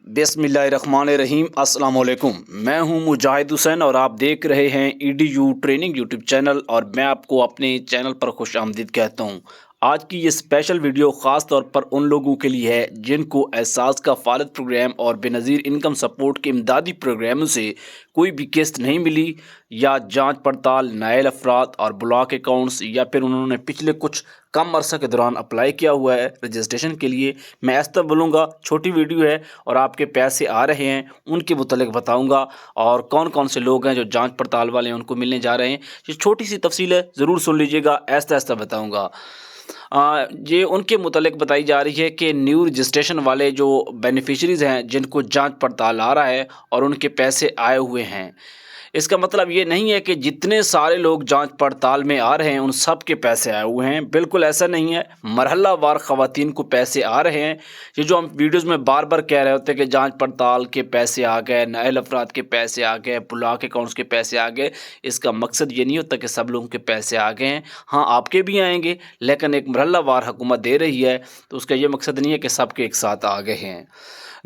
बिस्मिल्लाहिर्रहमानिर्रहीम। अस्सलाम वालेकुम। मैं हूं मुजाहिद हुसैन और आप देख रहे हैं EDU ट्रेनिंग यूट्यूब चैनल और मैं आपको अपने चैनल पर खुश आमदीद कहता हूं। आज की ये स्पेशल वीडियो ख़ास तौर पर उन लोगों के लिए है जिनको एहसास का फ़ालत प्रोग्राम और बेनज़ीर इनकम सपोर्ट के इमदादी प्रोग्रामों से कोई भी किस्त नहीं मिली, या जांच पड़ताल, नायल अफराद और ब्लॉक अकाउंट्स, या फिर उन्होंने पिछले कुछ कम अरसा के दौरान अप्लाई किया हुआ है रजिस्ट्रेशन के लिए। मैं ऐसा बोलूँगा, छोटी वीडियो है और आपके पैसे आ रहे हैं उनके मुतल्लिक बताऊँगा, और कौन कौन से लोग हैं जो जांच पड़ताल वाले हैं उनको मिलने जा रहे हैं। ये छोटी सी तफसील है, ज़रूर सुन लीजिएगा, ऐसा ऐसा बताऊँगा। ये उनके मुतल्लिक बताई जा रही है कि न्यू रजिस्ट्रेशन वाले जो बेनिफिशरीज़ हैं जिनको जांच पड़ताल आ रहा है और उनके पैसे आए हुए हैं। इसका मतलब ये नहीं है कि जितने सारे लोग जांच पड़ताल में आ रहे हैं उन सब के पैसे आए हुए हैं, बिल्कुल ऐसा नहीं है। मरहला वार ख़वातीन को पैसे आ रहे हैं। ये जो हम वीडियोज़ में बार बार कह रहे होते हैं कि जांच पड़ताल के पैसे आ गए, नायल अफराद के पैसे आ गए, ब्लॉक अकाउंट्स के पैसे आ गए, इसका मकसद ये नहीं होता कि सब लोगों के पैसे आ गए हैं। हाँ, आपके भी आएंगे, लेकिन एक मरहला वार हुकूमत दे रही है तो उसका ये मकसद नहीं है कि सबके एक साथ आ गए हैं।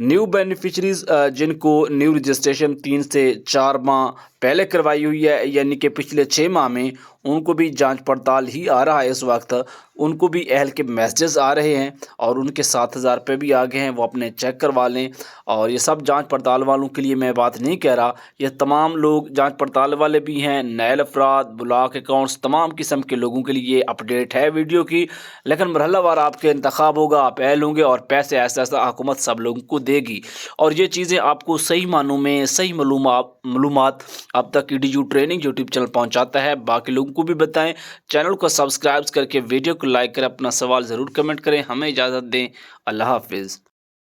न्यू बेनिफिशरीज़ जिनको न्यू रजिस्ट्रेशन 3 से 4 माह पहले करवाई हुई है, यानी कि पिछले 6 माह में, उनको भी जांच पड़ताल ही आ रहा है इस वक्त। उनको भी अहल के मैसेजेस आ रहे हैं और उनके 7,000 रुपये भी आ गए हैं, वो अपने चेक करवा लें। और ये सब जांच पड़ताल वालों के लिए मैं बात नहीं कह रहा, ये तमाम लोग जांच पड़ताल वाले भी हैं, नायल अफराद, ब्लॉक अकाउंट्स, तमाम किस्म के लोगों के लिए अपडेट है वीडियो की। लेकिन मरहलावार आपके इंतखाब होगा, आप अहल होंगे और पैसे ऐसा ऐसा हुकूमत सब लोगों को देगी। और ये चीज़ें आपको सही मानों में सही मालूमात अब तक EDU ट्रेनिंग यूट्यूब चैनल पहुंचाता है। बाकी लोगों को भी बताएं, चैनल को सब्सक्राइब करके वीडियो को लाइक करें, अपना सवाल ज़रूर कमेंट करें। हमें इजाज़त दें, अल्लाह हाफिज़।